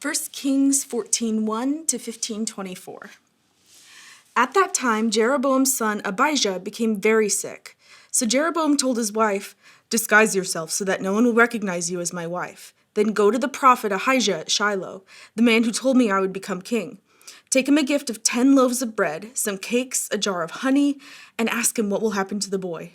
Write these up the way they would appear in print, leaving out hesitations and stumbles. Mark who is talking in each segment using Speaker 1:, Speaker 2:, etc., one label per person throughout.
Speaker 1: 1 Kings 14:1 to 15:24. At that time, Jeroboam's son Abijah became very sick. So Jeroboam told his wife, "Disguise yourself so that no one will recognize you as my wife. Then go to the prophet Ahijah at Shiloh, the man who told me I would become king. Take him a gift of 10 loaves of bread, some cakes, a jar of honey, and ask him what will happen to the boy."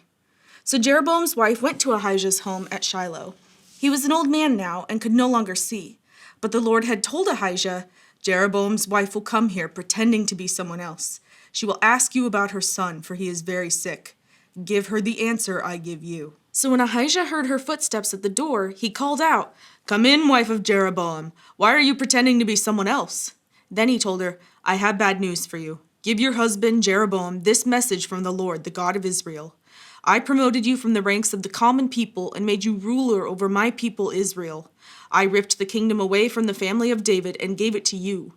Speaker 1: So Jeroboam's wife went to Ahijah's home at Shiloh. He was an old man now and could no longer see. But the Lord had told Ahijah, "Jeroboam's wife will come here pretending to be someone else. She will ask you about her son, for he is very sick. Give her the answer I give you." So when Ahijah heard her footsteps at the door, he called out, "Come in, wife of Jeroboam. Why are you pretending to be someone else?" Then he told her, "I have bad news for you. Give your husband Jeroboam this message from the Lord, the God of Israel. I promoted you from the ranks of the common people and made you ruler over my people Israel. I ripped the kingdom away from the family of David and gave it to you.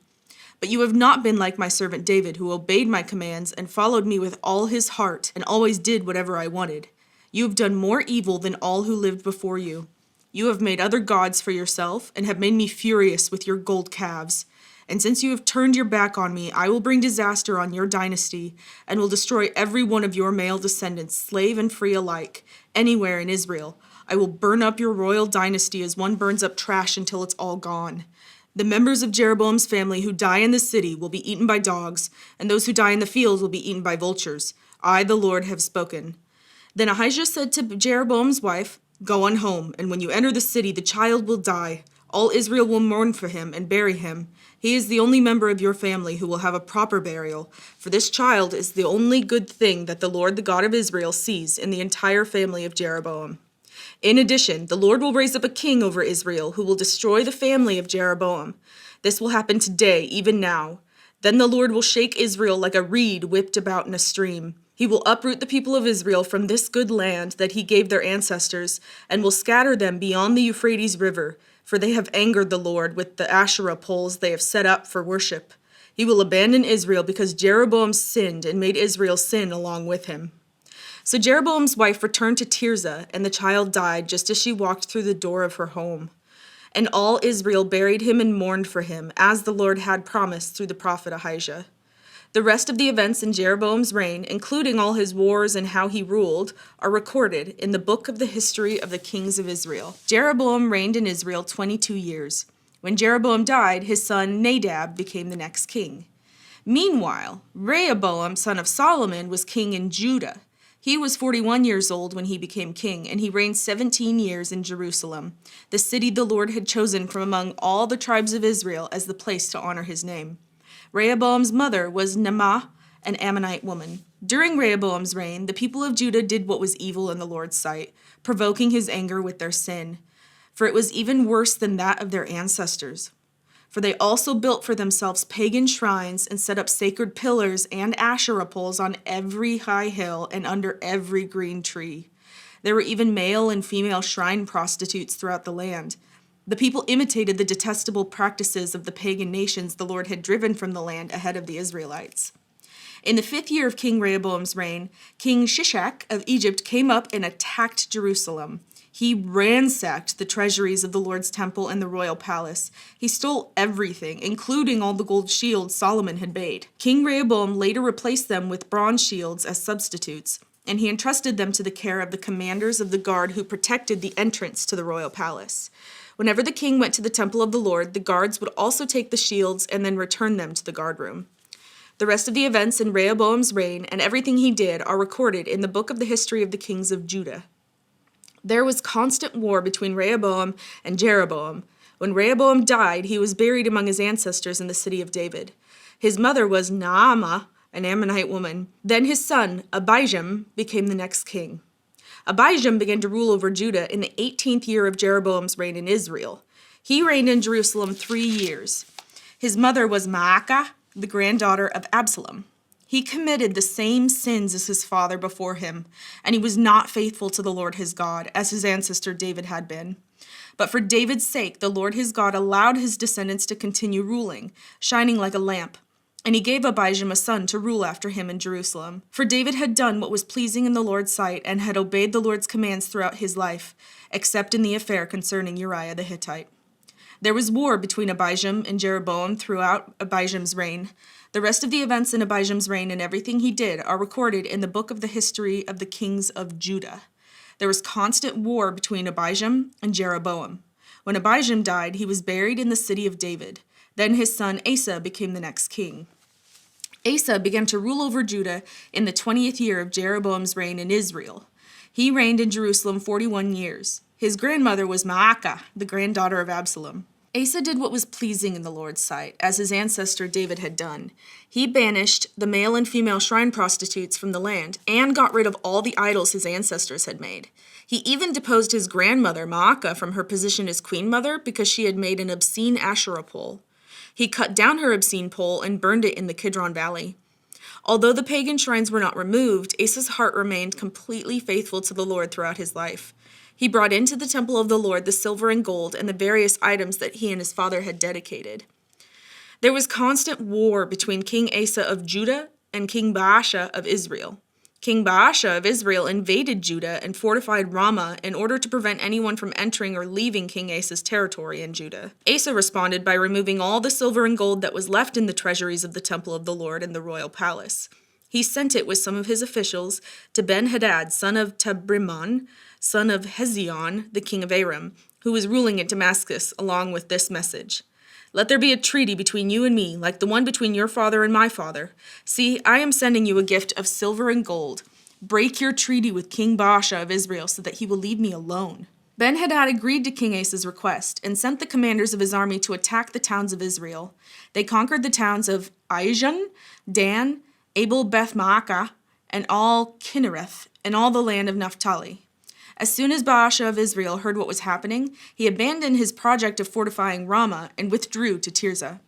Speaker 1: But you have not been like my servant David, who obeyed my commands and followed me with all his heart and always did whatever I wanted. You have done more evil than all who lived before you. You have made other gods for yourself and have made me furious with your gold calves. And since you have turned your back on me, I will bring disaster on your dynasty and will destroy every one of your male descendants, slave and free alike, anywhere in Israel. I will burn up your royal dynasty as one burns up trash until it's all gone. The members of Jeroboam's family who die in the city will be eaten by dogs, and those who die in the fields will be eaten by vultures. I, the Lord, have spoken." Then Ahijah said to Jeroboam's wife, "Go on home, and when you enter the city, the child will die. All Israel will mourn for him and bury him. He is the only member of your family who will have a proper burial, for this child is the only good thing that the Lord, the God of Israel, sees in the entire family of Jeroboam. In addition, the Lord will raise up a king over Israel who will destroy the family of Jeroboam. This will happen today, even now. Then the Lord will shake Israel like a reed whipped about in a stream. He will uproot the people of Israel from this good land that he gave their ancestors, and will scatter them beyond the Euphrates River, for they have angered the Lord with the Asherah poles they have set up for worship. He will abandon Israel because Jeroboam sinned and made Israel sin along with him." So Jeroboam's wife returned to Tirzah, and the child died just as she walked through the door of her home. And all Israel buried him and mourned for him, as the Lord had promised through the prophet Ahijah. The rest of the events in Jeroboam's reign, including all his wars and how he ruled, are recorded in the book of the history of the kings of Israel. Jeroboam reigned in Israel 22 years. When Jeroboam died, his son Nadab became the next king. Meanwhile, Rehoboam, son of Solomon, was king in Judah. He was 41 years old when he became king, and he reigned 17 years in Jerusalem, the city the Lord had chosen from among all the tribes of Israel as the place to honor his name. Rehoboam's mother was Naamah, an Ammonite woman. During Rehoboam's reign, the people of Judah did what was evil in the Lord's sight, provoking his anger with their sin. For it was even worse than that of their ancestors. For they also built for themselves pagan shrines and set up sacred pillars and Asherah poles on every high hill and under every green tree. There were even male and female shrine prostitutes throughout the land. The people imitated the detestable practices of the pagan nations the Lord had driven from the land ahead of the Israelites. In the 5th year of King Rehoboam's reign, King Shishak of Egypt came up and attacked Jerusalem. He ransacked the treasuries of the Lord's temple and the royal palace. He stole everything, including all the gold shields Solomon had made. King Rehoboam later replaced them with bronze shields as substitutes, and he entrusted them to the care of the commanders of the guard who protected the entrance to the royal palace. Whenever the king went to the temple of the Lord, the guards would also take the shields and then return them to the guard room. The rest of the events in Rehoboam's reign and everything he did are recorded in the book of the history of the kings of Judah. There was constant war between Rehoboam and Jeroboam. When Rehoboam died, he was buried among his ancestors in the city of David. His mother was Naamah, an Ammonite woman. Then his son, Abijam, became the next king. Abijam began to rule over Judah in the 18th year of Jeroboam's reign in Israel. He reigned in Jerusalem 3 years. His mother was Maacah, the granddaughter of Absalom. He committed the same sins as his father before him, and he was not faithful to the Lord his God, as his ancestor David had been. But for David's sake, the Lord his God allowed his descendants to continue ruling, shining like a lamp. And he gave Abijam a son to rule after him in Jerusalem. For David had done what was pleasing in the Lord's sight and had obeyed the Lord's commands throughout his life, except in the affair concerning Uriah the Hittite. There was war between Abijam and Jeroboam throughout Abijam's reign. The rest of the events in Abijam's reign and everything he did are recorded in the book of the history of the kings of Judah. There was constant war between Abijam and Jeroboam. When Abijam died, he was buried in the city of David. Then his son Asa became the next king. Asa began to rule over Judah in the 20th year of Jeroboam's reign in Israel. He reigned in Jerusalem 41 years. His grandmother was Maacah, the granddaughter of Absalom. Asa did what was pleasing in the Lord's sight, as his ancestor David had done. He banished the male and female shrine prostitutes from the land and got rid of all the idols his ancestors had made. He even deposed his grandmother, Maacah, from her position as queen mother because she had made an obscene Asherah pole. He cut down her obscene pole and burned it in the Kidron Valley. Although the pagan shrines were not removed, Asa's heart remained completely faithful to the Lord throughout his life. He brought into the temple of the Lord the silver and gold and the various items that he and his father had dedicated. There was constant war between King Asa of Judah and King Baasha of Israel. King Baasha of Israel invaded Judah and fortified Ramah in order to prevent anyone from entering or leaving King Asa's territory in Judah. Asa responded by removing all the silver and gold that was left in the treasuries of the temple of the Lord and the royal palace. He sent it with some of his officials to Ben-Hadad, son of Tabrimon, son of Hezion, the king of Aram, who was ruling at Damascus, along with this message. Let there be a treaty between you and me, like the one between your father and my father. See, I am sending you a gift of silver and gold. Break your treaty with King Baasha of Israel so that he will leave me alone. Ben-Hadad agreed to King Asa's request and sent the commanders of his army to attack the towns of Israel. They conquered the towns of Aijan, Dan, Abel-Beth-Maacah, and all Kinnereth, and all the land of Naphtali. As soon as Baasha of Israel heard what was happening, he abandoned his project of fortifying Ramah and withdrew to Tirzah.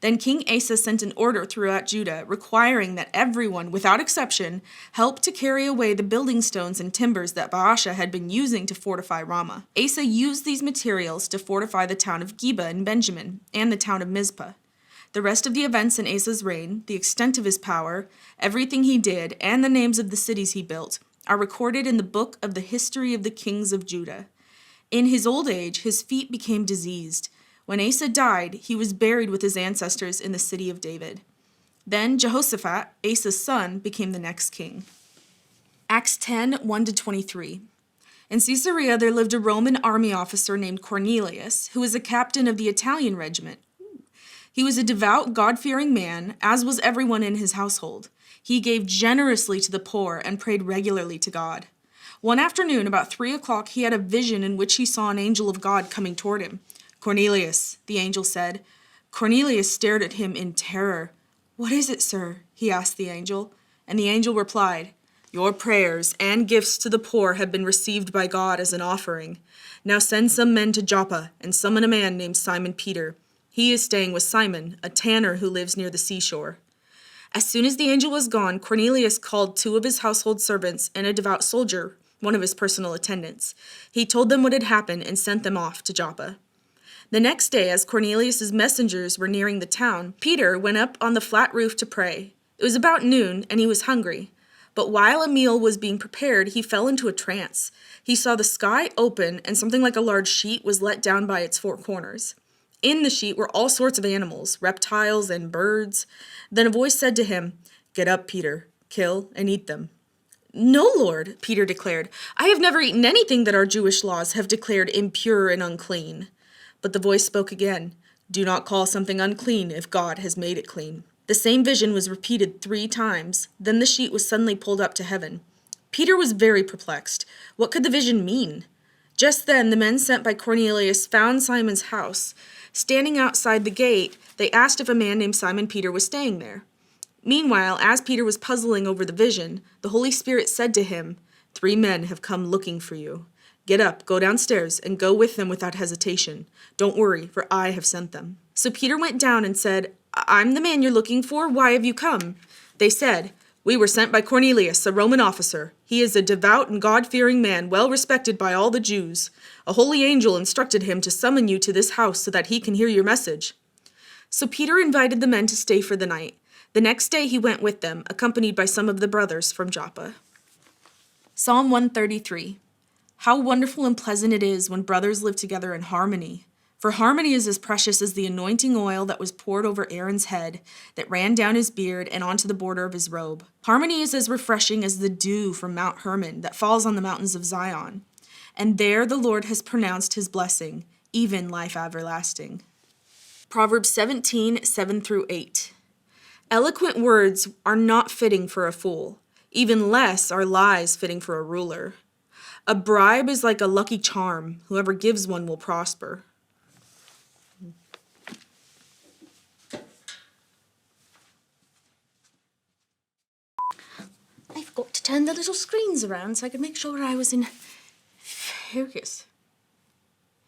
Speaker 1: Then King Asa sent an order throughout Judah requiring that everyone, without exception, help to carry away the building stones and timbers that Baasha had been using to fortify Ramah. Asa used these materials to fortify the town of Geba in Benjamin and the town of Mizpah. The rest of the events in Asa's reign, the extent of his power, everything he did, and the names of the cities he built, are recorded in the book of the history of the kings of Judah. In his old age, his feet became diseased. When Asa died, he was buried with his ancestors in the city of David. Then Jehoshaphat, Asa's son, became the next king. Acts 10, 1-23. In Caesarea there lived a Roman army officer named Cornelius, who was a captain of the Italian regiment. He was a devout, God-fearing man, as was everyone in his household. He gave generously to the poor and prayed regularly to God. One afternoon, about 3 o'clock, he had a vision in which he saw an angel of God coming toward him. "Cornelius," the angel said. Cornelius stared at him in terror. "What is it, sir?" he asked the angel. And the angel replied, "Your prayers and gifts to the poor have been received by God as an offering. Now send some men to Joppa and summon a man named Simon Peter. He is staying with Simon, a tanner who lives near the seashore." As soon as the angel was gone, Cornelius called 2 of his household servants and a devout soldier, one of his personal attendants. He told them what had happened and sent them off to Joppa. The next day, as Cornelius's messengers were nearing the town, Peter went up on the flat roof to pray. It was about noon, and he was hungry. But while a meal was being prepared, he fell into a trance. He saw the sky open, and something like a large sheet was let down by its 4 corners. In the sheet were all sorts of animals, reptiles and birds. Then a voice said to him, "Get up, Peter, kill and eat them." "No, Lord," Peter declared. "I have never eaten anything that our Jewish laws have declared impure and unclean." But the voice spoke again, "Do not call something unclean if God has made it clean." The same vision was repeated 3 times. Then the sheet was suddenly pulled up to heaven. Peter was very perplexed. What could the vision mean? Just then the men sent by Cornelius found Simon's house. Standing outside the gate, they asked if a man named Simon Peter was staying there. Meanwhile, as Peter was puzzling over the vision, the Holy Spirit said to him, 3 men have come looking for you. Get up, go downstairs, and go with them without hesitation. Don't worry, for I have sent them." So Peter went down and said, "I'm the man you're looking for. Why have you come?" They said, "We were sent by Cornelius, a Roman officer. He is a devout and God-fearing man, well respected by all the Jews. A holy angel instructed him to summon you to this house so that he can hear your message." So Peter invited the men to stay for the night. The next day he went with them, accompanied by some of the brothers from Joppa. Psalm 133. How wonderful and pleasant it is when brothers live together in harmony. For harmony is as precious as the anointing oil that was poured over Aaron's head, that ran down his beard and onto the border of his robe. Harmony is as refreshing as the dew from Mount Hermon that falls on the mountains of Zion. And there the Lord has pronounced his blessing, even life everlasting. Proverbs 17, 7 through 8. Eloquent words are not fitting for a fool, even less are lies fitting for a ruler. A bribe is like a lucky charm. Whoever gives one will prosper. I forgot to turn the little screens around so I could make sure I was in focus.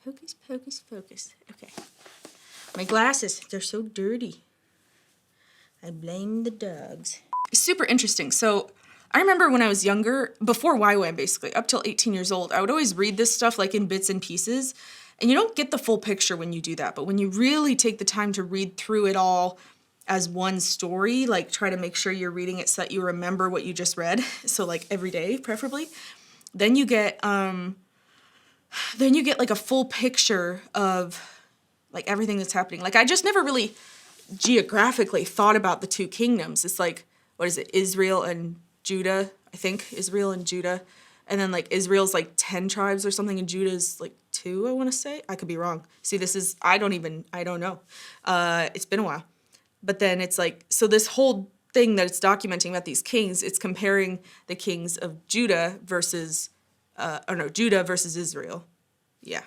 Speaker 1: Focus, focus, focus. Okay. My glasses, they're so dirty. I blame the dogs. Super interesting. So I remember when I was younger, before YWAM basically, up till 18 years old, I would always read this stuff like in bits and pieces. And you don't get the full picture when you do that. But when you really take the time to read through it all as one story, like try to make sure you're reading it so that you remember what you just read. So like every day, preferably. Then you get like a full picture of like everything that's happening. Like I just never really geographically thought about the two kingdoms. It's like, what is it? Israel and Judah, I think. Israel and Judah. And then like Israel's like 10 tribes or something and Judah's like 2, I want to say. I could be wrong. See, this is, I don't know. It's been a while. But then it's like, so this whole thing that it's documenting about these kings, it's comparing the kings of Judah versus, Judah versus Israel. Yeah.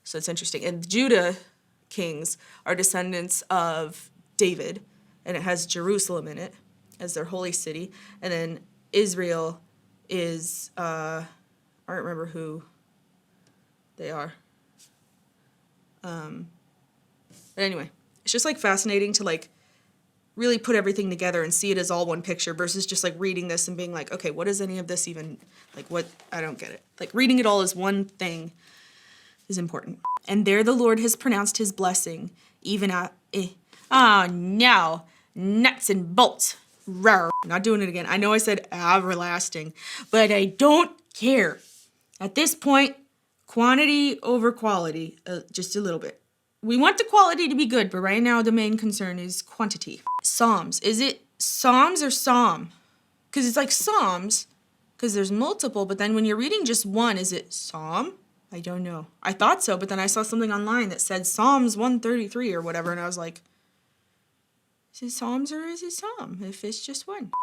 Speaker 1: So it's interesting. And Judah kings are descendants of David, and it has Jerusalem in it as their holy city. And then Israel is, I don't remember who they are. But anyway, it's just like fascinating to like really put everything together and see it as all one picture versus just like reading this and being like, okay, what is any of this even, like what, I don't get it. Like reading it all as one thing is important. And there the Lord has pronounced his blessing, even at, now, nuts and bolts. Rawr. Not doing it again. I know I said everlasting, but I don't care. At this point, quantity over quality, just a little bit. We want the quality to be good, but right now the main concern is quantity. Psalms. Is it Psalms or Psalm? Because it's like Psalms, because there's multiple, but then when you're reading just one, is it Psalm? I don't know. I thought so, but then I saw something online that said Psalms 133 or whatever, and I was like, is it Psalms or is it Psalm if it's just one?